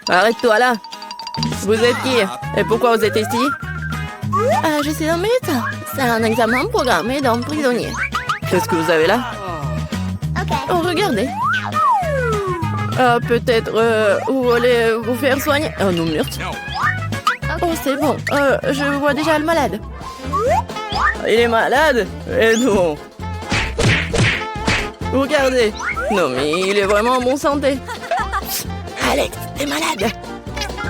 Arrête-toi là. Vous êtes qui? Et pourquoi vous êtes ici? Je suis un médecin. C'est un examen programmé d'un prisonnier. Qu'est-ce que vous avez là? Oh, regardez. Peut-être vous voulez vous faire soigner? Oh non, merde. Oh, c'est bon. Je vois déjà le malade. Il est malade? Eh non. Regardez. Non, mais il est vraiment en bonne santé. Alex, t'es malade.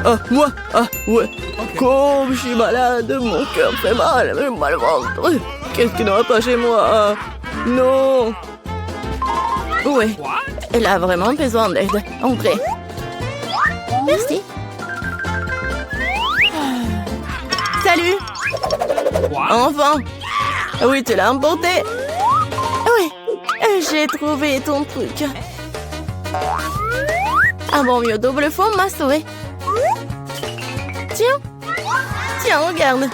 Oh, moi? Ah, ouais. Comme je suis malade, mon cœur fait mal, j'ai mal au ventre. Qu'est-ce qui ne va pas chez moi? Ah, non. Oui. Elle a vraiment besoin d'aide. Entrez. Merci. Salut. Enfin. Oui, tu l'as emporté. Oui. J'ai trouvé ton truc. Un bon mieux double fond m'a sauvé. Tiens. Tiens, regarde.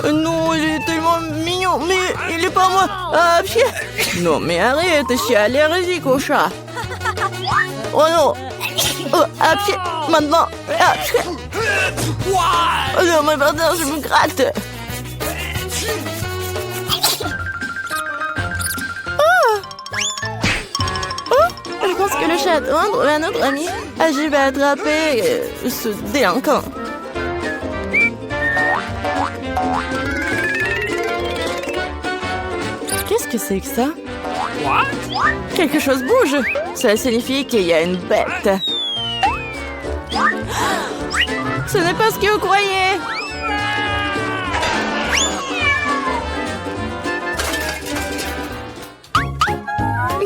Non, il est tellement mignon, mais il est pas moi. Ah, pied. Non, mais arrête, je suis allergique au chat. Oh non. Oh, à pied, maintenant. Ah, pied. Oh non, mais pardon, je me gratte. Je pense que le chat doit trouver un autre ami. Je vais attraper ce délinquant. Qu'est-ce que c'est que ça? Quelque chose bouge. Ça signifie qu'il y a une bête. Ce n'est pas ce que vous croyez.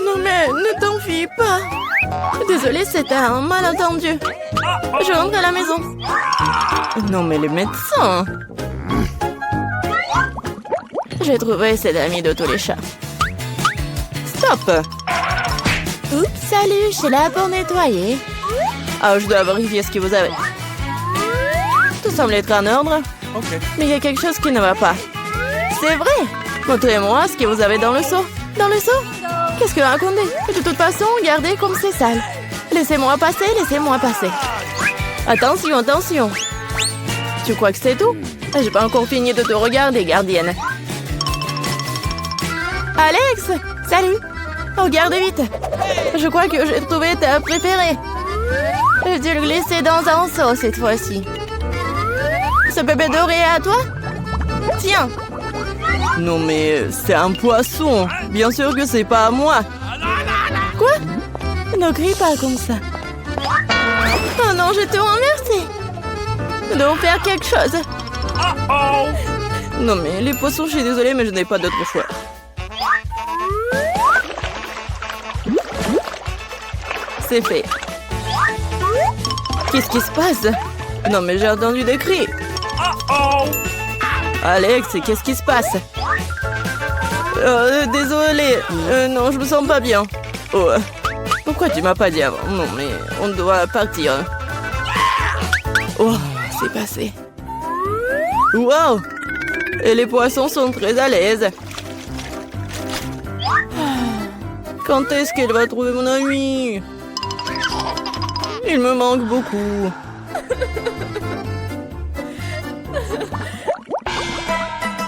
Non mais ne t'enfuis pas. Désolée, c'était un malentendu. Je rentre à la maison. Non mais le médecin. J'ai trouvé cet ami de tous les chats. Stop. Oups, salut, je suis là pour nettoyer. Ah, je dois vérifier ce que vous avez. Tout semble être en ordre. Mais il y a quelque chose qui ne va pas. C'est vrai. Montrez-moi ce que vous avez dans le seau. Dans le seau? Qu'est-ce que vous racontez? De toute façon, regardez comme c'est sale. Laissez-moi passer, laissez-moi passer. Attention, attention. Tu crois que c'est tout? J'ai pas encore fini de te regarder, gardienne. Alex, salut. Regarde vite. Je crois que j'ai trouvé ta préférée. J'ai dû le glisser dans un seau cette fois-ci. Ce bébé doré est à toi? Tiens. Non mais c'est un poisson. Bien sûr que c'est pas à moi. Quoi? Ne crie pas comme ça. Oh non, je te remercie. Nous devons faire quelque chose. Non mais les poissons, je suis désolée, mais je n'ai pas d'autre choix. C'est fait. Qu'est-ce qui se passe? Non mais j'ai entendu des cris. Alex, qu'est-ce qui se passe? Désolée. Non, je me sens pas bien. Oh. Pourquoi tu m'as pas dit avant? Non mais on doit partir. Oh, c'est passé. Wow! Et les poissons sont très à l'aise. Quand est-ce qu'elle va trouver mon ami? Il me manque beaucoup.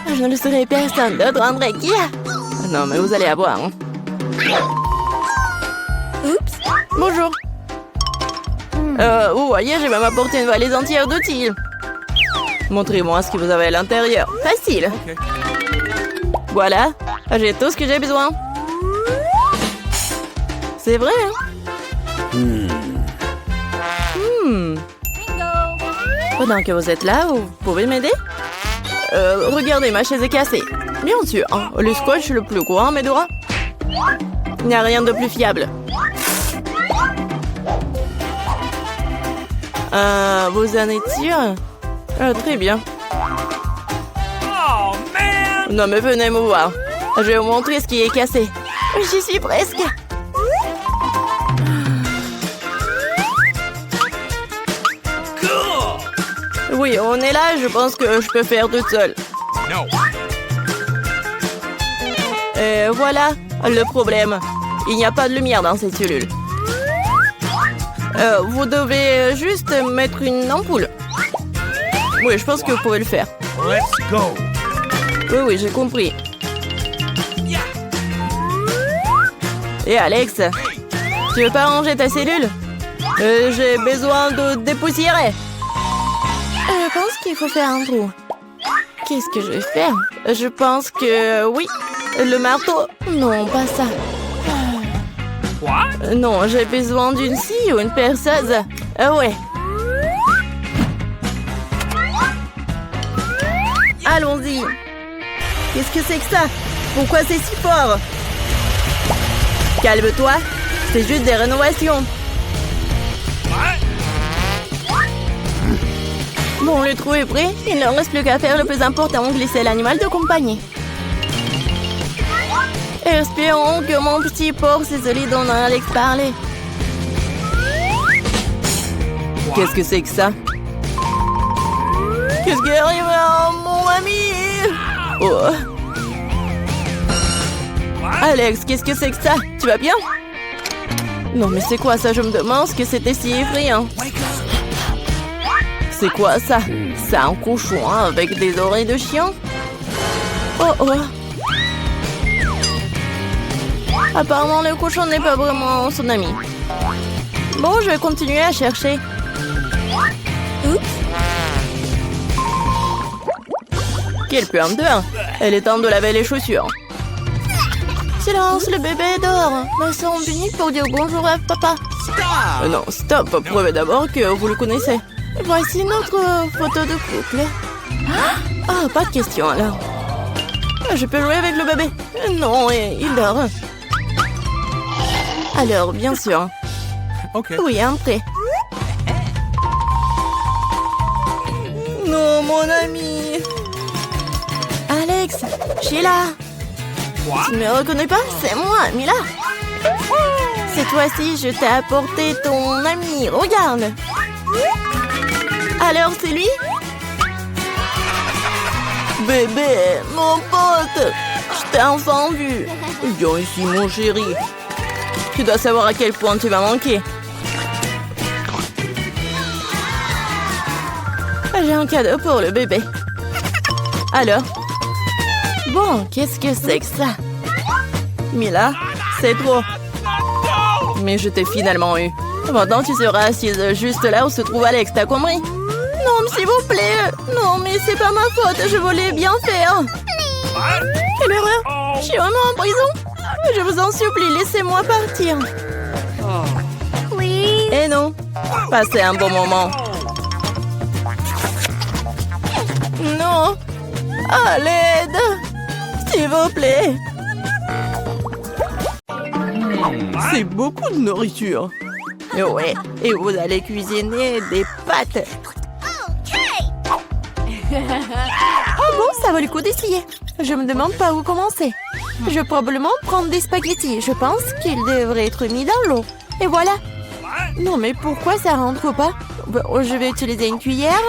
Je ne le saurais personne d'autre, André. Qui a? Non, mais vous allez avoir. Hein. Oups. Bonjour. Vous voyez, j'ai même apporté une valise entière d'outils. Montrez-moi ce que vous avez à l'intérieur. Facile. Okay. Voilà, j'ai tout ce que j'ai besoin. C'est vrai, hein? Pendant que vous êtes là, vous pouvez m'aider? Regardez, ma chaise est cassée. Bien sûr, hein, le scotch le plus courant m'aidera. Il n'y a rien de plus fiable. Vous en êtes sûr? Très bien. Non mais venez me voir. Je vais vous montrer ce qui est cassé. J'y suis presque. Oui, on est là, je pense que je peux faire toute seule. Et voilà le problème. Il n'y a pas de lumière dans cette cellule. Vous devez juste mettre une ampoule. Oui, je pense que vous pouvez le faire. Let's go. Oui, j'ai compris. Et Alex, tu veux pas ranger ta cellule? J'ai besoin de dépoussiérer. Je pense qu'il faut faire un trou. Qu'est-ce que je vais faire? Je pense que oui, le marteau. Non, pas ça. Non, j'ai besoin d'une scie ou une perceuse. Ouais. Allons-y. Qu'est-ce que c'est que ça? Pourquoi c'est si fort? Calme-toi, c'est juste des rénovations. Bon, le trou est prêt. Il ne reste plus qu'à faire le plus important, glisser l'animal de compagnie. Espérons que mon petit porc c'est solide dont Alex parlait. Qu'est-ce que c'est que ça? Qu'est-ce qui arrive à mon ami? Oh. Alex, qu'est-ce que c'est que ça? Tu vas bien? Non, mais c'est quoi ça? Je me demande ce que c'était si effrayant. C'est quoi ça? C'est un cochon hein, avec des oreilles de chien? Oh. Apparemment, le cochon n'est pas vraiment son ami. Bon, je vais continuer à chercher. Oups. Quelle puanteur! Elle est temps de laver les chaussures. Silence, le bébé dort. Nous sommes unis pour dire bonjour à papa. Non, stop. Prouvez d'abord que vous le connaissez. Voici notre photo de couple. Ah, pas de question alors. Je peux jouer avec le bébé? Non, il dort. Alors, bien sûr. Okay. Oui, un prêt. Non, mon ami. Alex, Sheila. Tu ne me reconnais pas? C'est moi, Mila. Cette fois-ci, je t'ai apporté ton ami. Regarde. Alors, c'est lui? Bébé, mon pote. Je t'ai enfin vu. Viens ici, mon chéri. Tu dois savoir à quel point tu vas manquer. J'ai un cadeau pour le bébé. Alors? Bon, qu'est-ce que c'est que ça? Mila, c'est trop. Mais je t'ai finalement eu. Maintenant, tu seras assise juste là où se trouve Alex, t'as compris? Non, s'il vous plaît. Non, mais c'est pas ma faute, je voulais bien faire. Quelle horreur! Je suis vraiment en prison? Je vous en supplie, laissez-moi partir. Oui. Eh non, passez un bon moment. Non, à l'aide, s'il vous plaît. C'est beaucoup de nourriture. Ouais, et vous allez cuisiner des pâtes. Oh bon, ça vaut le coup d'essayer. Je me demande par où commencer. Je vais probablement prendre des spaghettis. Je pense qu'ils devraient être mis dans l'eau. Et voilà. Non, mais pourquoi ça rentre pas? Bon, je vais utiliser une cuillère.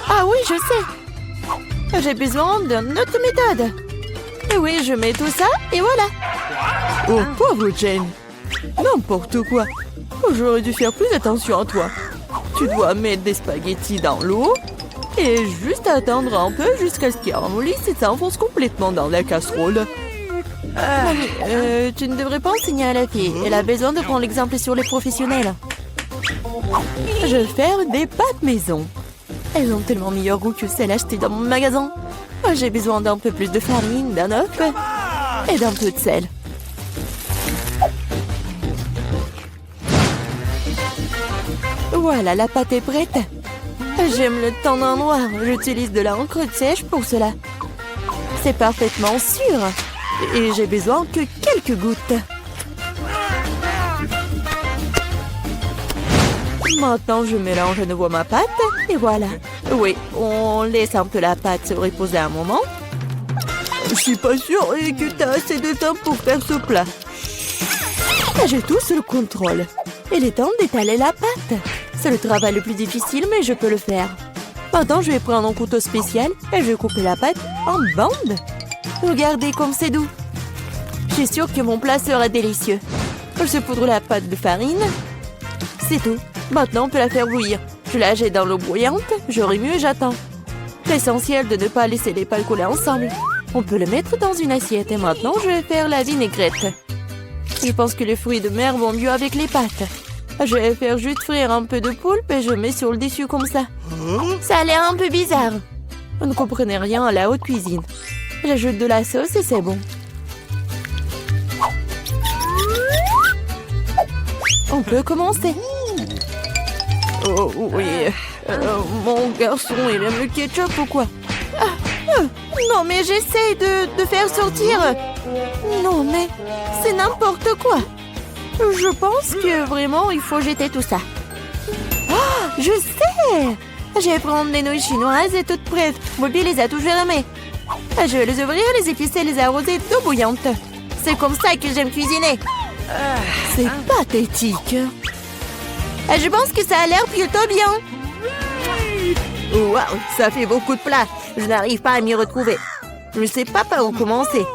Ah oui, je sais. J'ai besoin d'une autre méthode. Et oui, je mets tout ça et voilà. Oh, pauvre Jane. N'importe quoi. J'aurais dû faire plus attention à toi. Tu dois mettre des spaghettis dans l'eau et juste attendre un peu jusqu'à ce qu'ils ramollissent et s'enfoncent complètement dans la casserole. Mamie, tu ne devrais pas enseigner à la fille. Elle a besoin de prendre l'exemple sur les professionnels. Je vais faire des pâtes maison. Elles ont tellement meilleur goût que celles achetées dans mon magasin. J'ai besoin d'un peu plus de farine, d'un œuf et d'un peu de sel. Voilà, la pâte est prête. J'aime le teint d'un noir. J'utilise de l'encre sèche pour cela. C'est parfaitement sûr. Et j'ai besoin que quelques gouttes. Maintenant, je mélange à nouveau ma pâte. Et voilà. Oui, on laisse un peu la pâte se reposer un moment. Je suis pas sûre que tu as assez de temps pour faire ce plat. J'ai tout sous le contrôle. Il est temps d'étaler la pâte. C'est le travail le plus difficile, mais je peux le faire. Maintenant, je vais prendre un couteau spécial et je vais couper la pâte en bandes. Regardez comme c'est doux. Je suis sûre que mon plat sera délicieux. Je poudre la pâte de farine. C'est tout. Maintenant, on peut la faire bouillir. Je la jette dans l'eau bouillante. Je remue et j'attends. C'est essentiel de ne pas laisser les pâtes coller ensemble. On peut le mettre dans une assiette. Et maintenant, je vais faire la vinaigrette. Je pense que les fruits de mer vont mieux avec les pâtes. Je vais faire juste frire un peu de poulpe et je mets sur le dessus comme ça. Ça a l'air un peu bizarre. Vous ne comprenez rien à la haute cuisine. J'ajoute de la sauce et c'est bon. On peut commencer. Oh oui. Mon garçon, il aime le ketchup ou quoi? Non, mais j'essaye de faire sortir. Non, mais c'est n'importe quoi. Je pense que vraiment, il faut jeter tout ça. Oh, je sais! Je vais prendre les nouilles chinoises et toutes prêtes. Bobby les a toujours aimées. Je vais les ouvrir, les épicer, les arroser d'eau bouillante. C'est comme ça que j'aime cuisiner. C'est pathétique. Je pense que ça a l'air plutôt bien. Waouh, ça fait beaucoup de plats. Je n'arrive pas à m'y retrouver. Je ne sais pas par où commencer.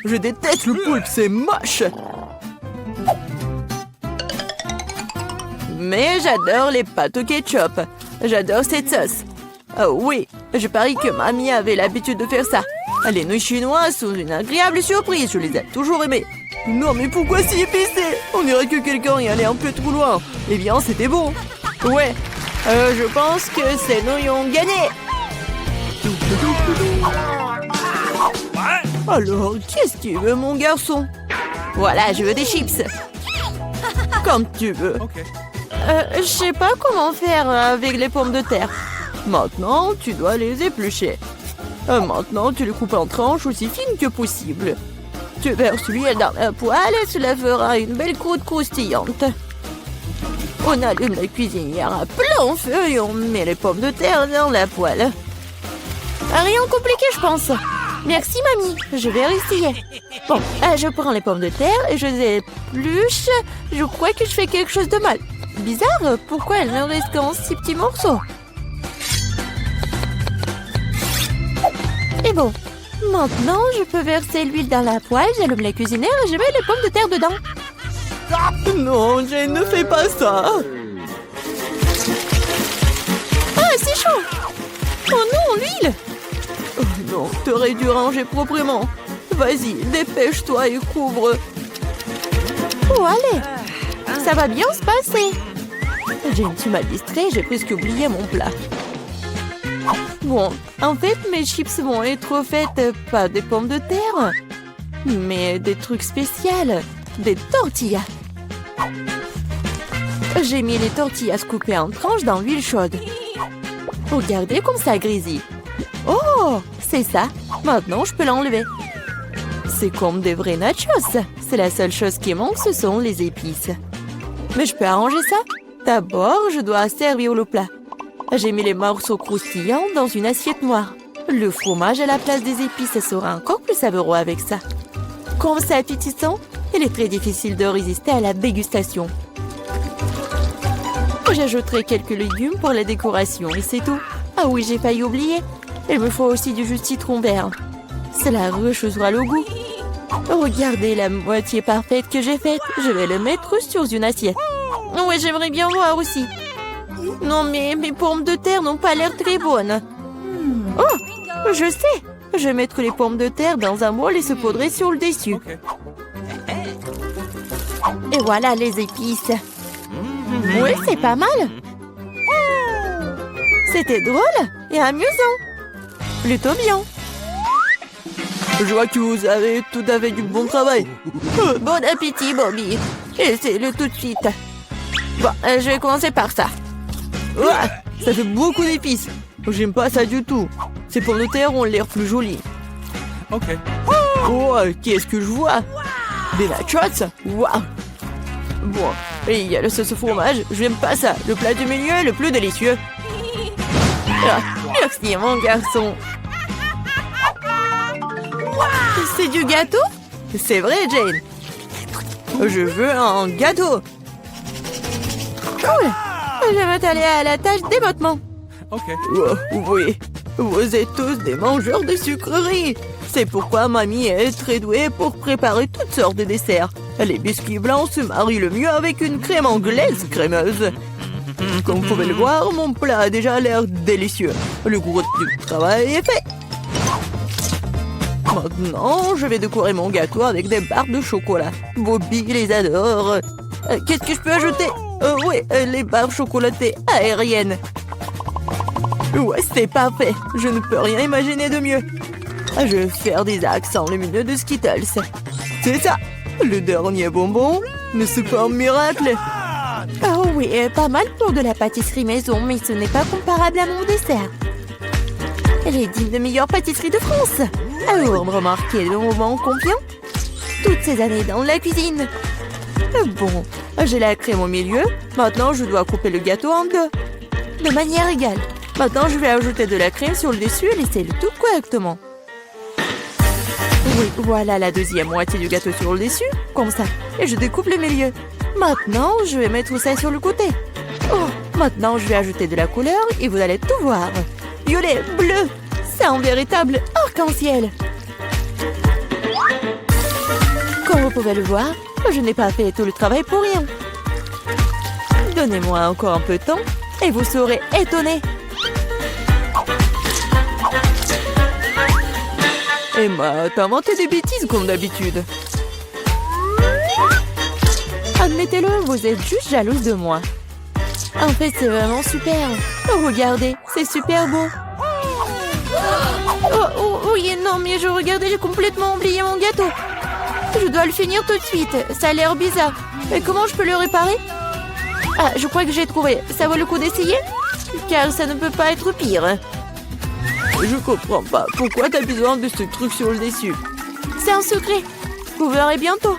Je déteste le poulpe, c'est moche. Mais j'adore les pâtes au ketchup. J'adore cette sauce. Oh oui, je parie que mamie avait l'habitude de faire ça. Les nouilles chinoises sont une agréable surprise, je les ai toujours aimées. Non mais pourquoi si épicé? On dirait que quelqu'un y allait un peu trop loin. Eh bien, c'était bon. Ouais, je pense que ces nouilles ont gagné. Alors, qu'est-ce que tu veux, mon garçon? Voilà, je veux des chips. Comme tu veux. Je sais pas comment faire avec les pommes de terre. Maintenant, tu dois les éplucher. Maintenant, tu les coupes en tranches aussi fines que possible. Tu verses l'huile dans la poêle et cela fera une belle croûte croustillante. On allume la cuisinière à plein feu et on met les pommes de terre dans la poêle. Rien de compliqué, je pense. Merci, mamie. Je vais essayer. Bon, je prends les pommes de terre et je les épluche. Je crois que je fais quelque chose de mal. Bizarre, pourquoi elles ne restent qu'en 6 petits morceaux? Et bon, maintenant, je peux verser l'huile dans la poêle, j'allume la cuisinière et je mets les pommes de terre dedans. Non, Jane, ne fais pas ça. Ah, c'est chaud. Oh non, l'huile. Oh non, t'aurais dû ranger proprement. Vas-y, dépêche-toi et couvre. Oh, allez. Ça va bien se passer. Jane, tu m'as distrait, j'ai presque oublié mon plat. Bon, en fait, mes chips vont être faites pas des pommes de terre, mais des trucs spéciaux, des tortillas. J'ai mis les tortillas coupées en tranches dans l'huile chaude. Regardez comme ça grésille. Oh, c'est ça. Maintenant, je peux l'enlever. C'est comme des vrais nachos. C'est la seule chose qui manque, ce sont les épices. Mais je peux arranger ça. D'abord, je dois servir le plat. J'ai mis les morceaux croustillants dans une assiette noire. Le fromage à la place des épices sera encore plus savoureux avec ça. Comme c'est appétissant, il est très difficile de résister à la dégustation. J'ajouterai quelques légumes pour la décoration et c'est tout. Ah oui, j'ai failli oublier. Il me faut aussi du jus de citron vert. Cela rechauffera le goût. Regardez la moitié parfaite que j'ai faite. Je vais le mettre sur une assiette. Oui, j'aimerais bien voir aussi. Non, mais mes pommes de terre n'ont pas l'air très bonnes. Oh, je sais. Je vais mettre les pommes de terre dans un bol et se poudrer sur le dessus. Et voilà les épices. Oui, c'est pas mal. C'était drôle et amusant. Plutôt bien. Je vois que vous avez tout à fait du bon travail. Bon appétit, Bobby. Essaye-le tout de suite. Bon, je vais commencer par ça. Ouais, ça fait beaucoup d'épices. J'aime pas ça du tout. Ces pommes de terre ont l'air plus jolies. Ok. Oh, qu'est-ce que je vois? Des nachos? Waouh. Bon, et il y a le sauce au fromage. Je n'aime pas ça. Le plat du milieu est le plus délicieux. Ah, merci, mon garçon. C'est du gâteau? C'est vrai, Jane. Je veux un gâteau. Cool. Je vais m'atteler à la tâche d'éboîtement. Ok. Oh, oui, vous êtes tous des mangeurs de sucreries. C'est pourquoi mamie est très douée pour préparer toutes sortes de desserts. Les biscuits blancs se marient le mieux avec une crème anglaise crémeuse. Comme vous pouvez le voir, mon plat a déjà l'air délicieux. Le gros du travail est fait. Maintenant, je vais décorer mon gâteau avec des barres de chocolat. Bobby les adore. Qu'est-ce que je peux ajouter? Oui, les barres chocolatées aériennes. Ouais, c'est parfait. Je ne peux rien imaginer de mieux. Je vais faire des accents lumineux de Skittles. C'est ça. Le dernier bonbon ne se pas un miracle. Oh oui, pas mal pour de la pâtisserie maison, mais ce n'est pas comparable à mon dessert. Les 10 meilleures pâtisseries de France. Alors, remarquez le moment confiant. Toutes ces années dans la cuisine. Bon, j'ai la crème au milieu. Maintenant, je dois couper le gâteau en deux. De manière égale. Maintenant, je vais ajouter de la crème sur le dessus et laisser le tout correctement. Oui, voilà la deuxième moitié du gâteau sur le dessus, comme ça. Et je découpe le milieu. Maintenant, je vais mettre ça sur le côté. Oh, maintenant, je vais ajouter de la couleur et vous allez tout voir. Violet, bleu, c'est un véritable arc-en-ciel. Comme vous pouvez le voir, je n'ai pas fait tout le travail pour rien. Donnez-moi encore un peu de temps et vous serez étonnés. Emma, t'as inventé des bêtises comme d'habitude. Admettez-le, vous êtes juste jalouse de moi. En fait, c'est vraiment super. Oh, regardez, c'est super beau. Oh, oui, non, mais regardez, j'ai complètement oublié mon gâteau. Je dois le finir tout de suite. Ça a l'air bizarre. Mais comment je peux le réparer? Ah, je crois que j'ai trouvé. Ça vaut le coup d'essayer? Car ça ne peut pas être pire. Je comprends pas. Pourquoi t'as besoin de ce truc sur le dessus? C'est un secret. Vous verrez bientôt.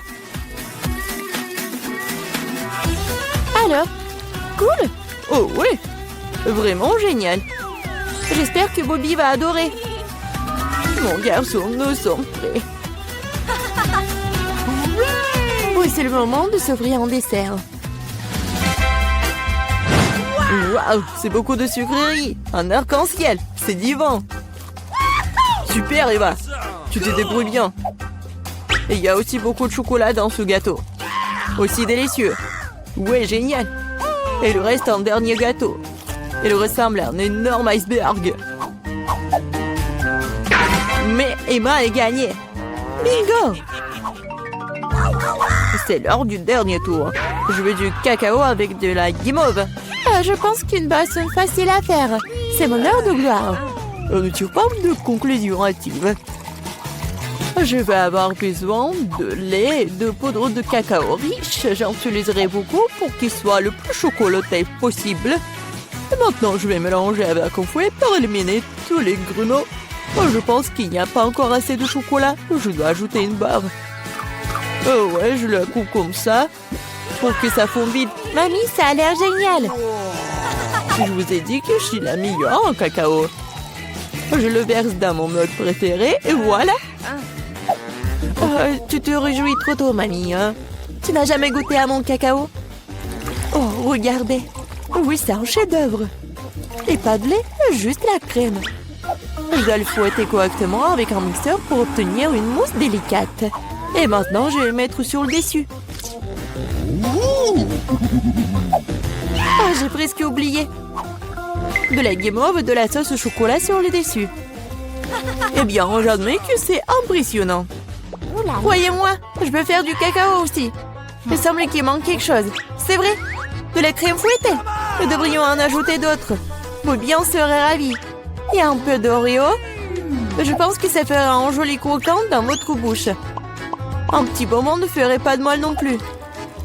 Alors, cool? Oh oui, vraiment génial. J'espère que Bobby va adorer. Mon garçon, nous sommes prêts. Oui, c'est le moment de s'offrir un dessert. Waouh, c'est beaucoup de sucreries. Un arc-en-ciel, c'est divin. Super, Eva. Tu te débrouilles bien. Et il y a aussi beaucoup de chocolat dans ce gâteau. Aussi délicieux. Ouais, génial. Et le reste, un dernier gâteau. Il ressemble à un énorme iceberg. Mais Emma a gagné. Bingo! C'est l'heure du dernier tour. Je veux du cacao avec de la guimauve. Je pense qu'une boisson facile à faire. C'est mon heure de gloire. On ne tire pas de conclusion hâtive. Je vais avoir besoin de lait et de poudre de cacao riche. J'en utiliserai beaucoup pour qu'il soit le plus chocolaté possible. Et maintenant, je vais mélanger avec un fouet pour éliminer tous les grumeaux. Je pense qu'il n'y a pas encore assez de chocolat. Je dois ajouter une barre. Oh ouais, je la coupe comme ça pour que ça fonde vite. Mamie, ça a l'air génial. Je vous ai dit que je suis la meilleure en cacao. Je le verse dans mon mug préféré et voilà. Tu te réjouis trop tôt, mamie. Hein? Tu n'as jamais goûté à mon cacao? Oh, regardez. Oui, c'est un chef-d'œuvre. Et pas de lait, juste la crème. Je dois le fouetter correctement avec un mixeur pour obtenir une mousse délicate. Et maintenant, je vais le mettre sur le dessus. Ah, j'ai presque oublié. De la guimauve et de la sauce au chocolat sur le dessus. Eh bien, j'admets que c'est impressionnant. Croyez-moi, je peux faire du cacao aussi. Il semble qu'il manque quelque chose. C'est vrai, de la crème fouettée. Nous devrions en ajouter d'autres. Bobby en serait ravi. Il y a un peu d'Oreo. Je pense que ça fera un joli croquant dans votre bouche. Un petit bonbon ne ferait pas de mal non plus.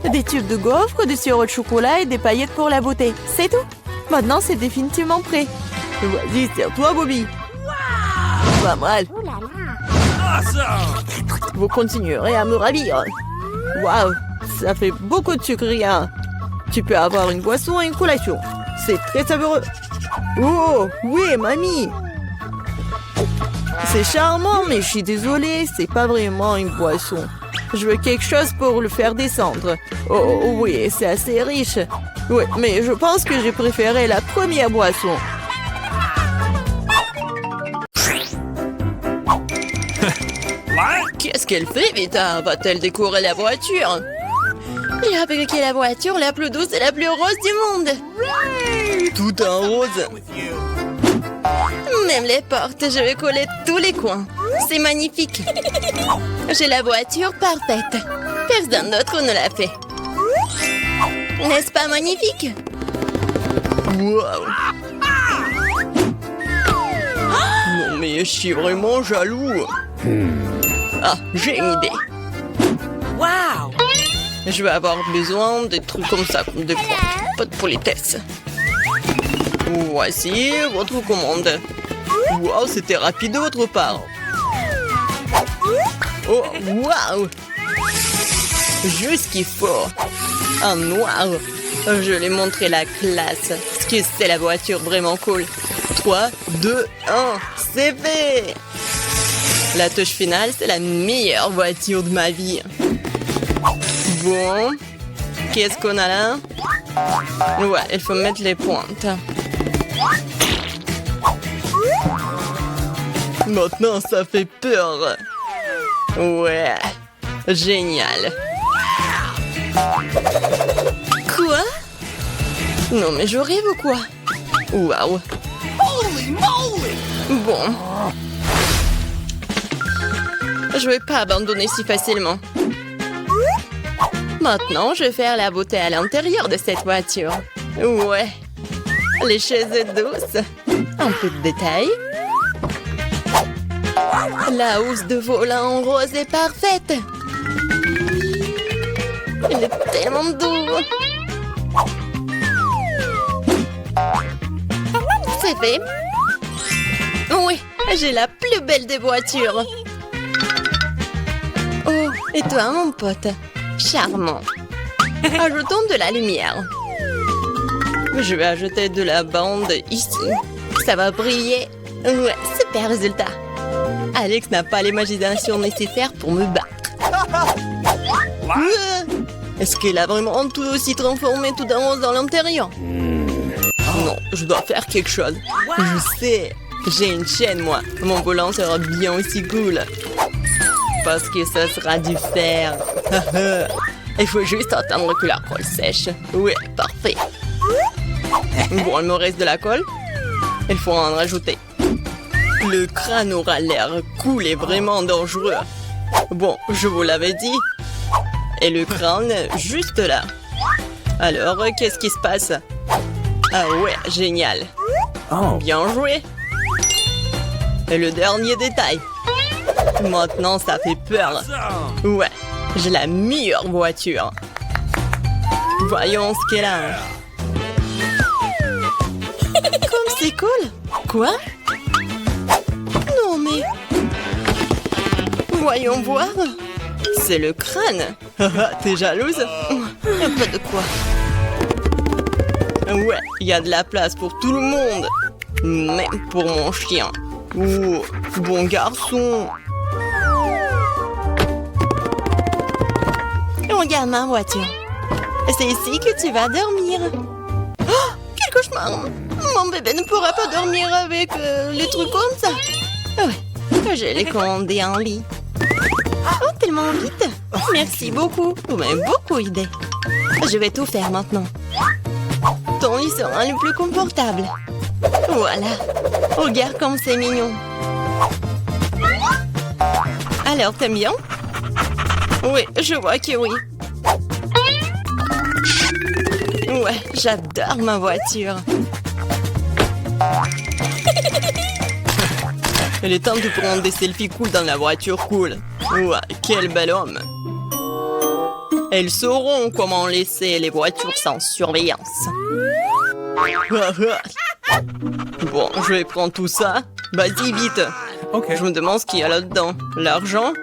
Des tubes de gaufres, du sirop de chocolat et des paillettes pour la beauté. C'est tout. Maintenant, c'est définitivement prêt. Vas-y, c'est à toi, Bobby. Pas mal. Vous continuerez à me ravir. Waouh, ça fait beaucoup de sucre, rien. Tu peux avoir une boisson et une collation. C'est très savoureux. Oh, oui, mamie. C'est charmant, mais je suis désolée, c'est pas vraiment une boisson. Je veux quelque chose pour le faire descendre. Oh, oui, c'est assez riche. Oui, mais je pense que j'ai préféré la première boisson. Qu'est-ce qu'elle fait, Vita? Va-t-elle décorer la voiture? J'ai fabriqué la voiture la plus douce et la plus rose du monde. Tout en rose. Même les portes, je vais coller tous les coins. C'est magnifique. J'ai la voiture parfaite. Personne d'autre ne l'a fait. N'est-ce pas magnifique? Wow. Non mais je suis vraiment jaloux. Ah, j'ai une idée. Wow! Je vais avoir besoin de trucs comme ça, comme de potes pour les tests. Voici votre commande. Wow, c'était rapide de votre part. Oh, wow! Juste ce qu'il faut. En noir. Je vais montrer la classe. Ce que c'est la voiture vraiment cool. 3, 2, 1, c'est fait! La touche finale, c'est la meilleure voiture de ma vie. Bon, qu'est-ce qu'on a là? Ouais, il faut mettre les pointes. Maintenant, ça fait peur. Ouais, génial. Quoi? Non, mais je rêve ou quoi? Waouh. Bon. Je vais pas abandonner si facilement. Maintenant, je vais faire la beauté à l'intérieur de cette voiture. Ouais. Les chaises douces. Un peu de détail. La housse de volant en rose est parfaite. Il est tellement doux. C'est fait. Oui, j'ai la plus belle des voitures. Oh, et toi, mon pote? Charmant. Ajoutons de la lumière. Je vais ajouter de la bande ici. Ça va briller. Ouais, super résultat. Alex n'a pas l'imagination nécessaire pour me battre. Est-ce qu'elle a vraiment tout aussi transformé tout en rose dans l'intérieur? Non, je dois faire quelque chose. Je sais. J'ai une chaîne, moi. Mon volant sera bien aussi cool. Parce que ça sera du fer. Il faut juste attendre que la colle sèche. Oui, parfait. Bon, il me reste de la colle. Il faut en rajouter. Le crâne aura l'air cool et vraiment dangereux. Bon, je vous l'avais dit. Et le crâne, juste là. Alors, qu'est-ce qui se passe? Ah ouais, génial. Bien joué. Et le dernier détail. Maintenant, ça fait peur. Ouais, j'ai la meilleure voiture. Voyons ce qu'elle a. Comme c'est cool. Quoi? Non mais... Voyons voir. C'est le crâne. T'es jalouse? Un peu de quoi? Ouais, il y a de la place pour tout le monde. Même pour mon chien. Oh, bon garçon. Regarde ma voiture. C'est ici que tu vas dormir. Oh, quel cauchemar. Mon bébé ne pourra pas dormir avec les trucs comme ça. Ouais, je l'ai commandé en lit. Oh, tellement vite. Merci beaucoup. Vous m'avez beaucoup aidé. Je vais tout faire maintenant. Ton lit sera le plus confortable. Voilà. Regarde comme c'est mignon. Alors, t'aimes bien? Oui, je vois que oui. Ouais, j'adore ma voiture. Il est temps de prendre des selfies cool dans la voiture cool. Ouais, quel bel homme. Elles sauront comment laisser les voitures sans surveillance. Bon, je vais prendre tout ça. Vas-y, vite. Ok. Je me demande ce qu'il y a là-dedans. L'argent?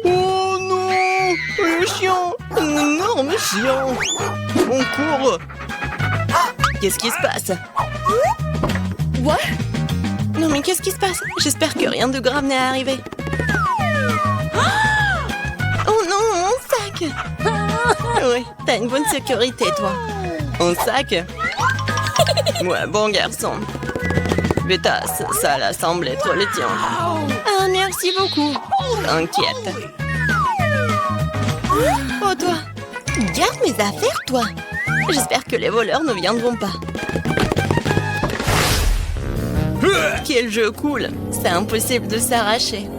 Oh non! Le chien! Un énorme chien! On court! Qu'est-ce qui se passe? What? Non mais qu'est-ce qui se passe? J'espère que rien de grave n'est arrivé. Oh non, mon sac! Oui, t'as une bonne sécurité, toi. Un sac? Ouais, bon garçon. Vita, ça là semble être le tien. Ah, merci Merci beaucoup. T'inquiète. Oh, toi. Garde mes affaires, toi. J'espère que les voleurs ne viendront pas. Quel jeu cool. C'est impossible de s'arracher.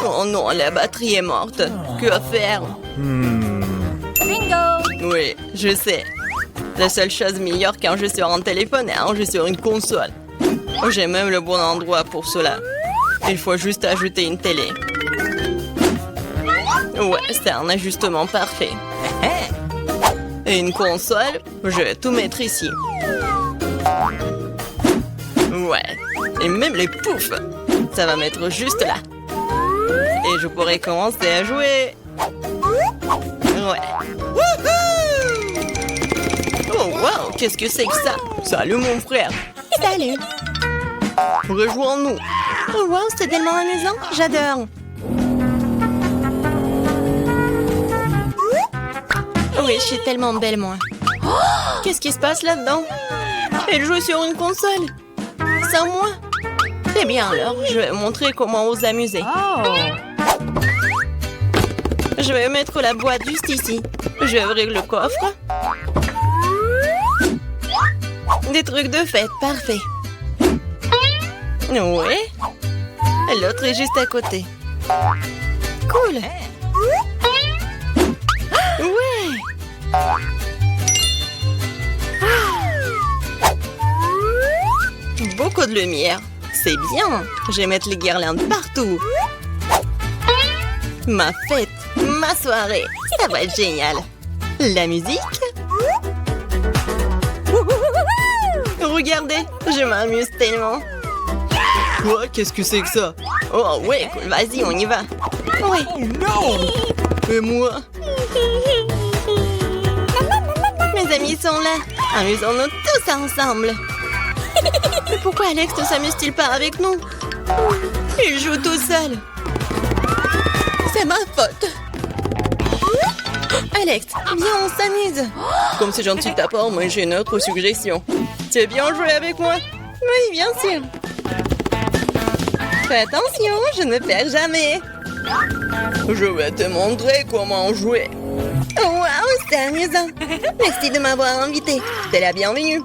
Oh non, la batterie est morte. Que faire? Bingo! Oui, je sais. La seule chose meilleure qu'un jeu sur un téléphone est un jeu sur une console. J'ai même le bon endroit pour cela. Il faut juste ajouter une télé. Ouais, c'est un ajustement parfait. Et une console, je vais tout mettre ici. Ouais, et même les poufs. Ça va mettre juste là. Et je pourrais commencer à jouer. Ouais. Oh, wow, qu'est-ce que c'est que ça? Salut, mon frère. Salut. Rejoins-nous. Oh, wow, c'est tellement amusant. J'adore. Oui, je suis tellement belle, moi. Qu'est-ce qui se passe là-dedans? Elle joue sur une console. Sans moi? Très bien, alors. Je vais montrer comment vous amuser. Je vais mettre la boîte juste ici. Je vais ouvrir le coffre. Des trucs de fête, parfait. Oui. L'autre est juste à côté. Cool. Ouais. Beaucoup de lumière. C'est bien. Je vais mettre les guirlandes partout. Ma fête, ma soirée. Ça va être génial. La musique. Regardez, je m'amuse tellement. Quoi? Qu'est-ce que c'est que ça? Oh ouais, cool, vas-y, on y va. Ouais. Oh non! Et moi? Mes amis sont là. Amusons-nous tous ensemble. Mais pourquoi Alex ne s'amuse-t-il pas avec nous? Il joue tout seul. C'est ma faute. Alex, viens, on s'amuse. Comme c'est gentil de ta part, moi j'ai une autre suggestion. Tu veux bien jouer avec moi? Oui, bien sûr. Fais attention, je ne perds jamais. Je vais te montrer comment jouer. Waouh, c'est amusant. Merci de m'avoir invité. T'es la bienvenue.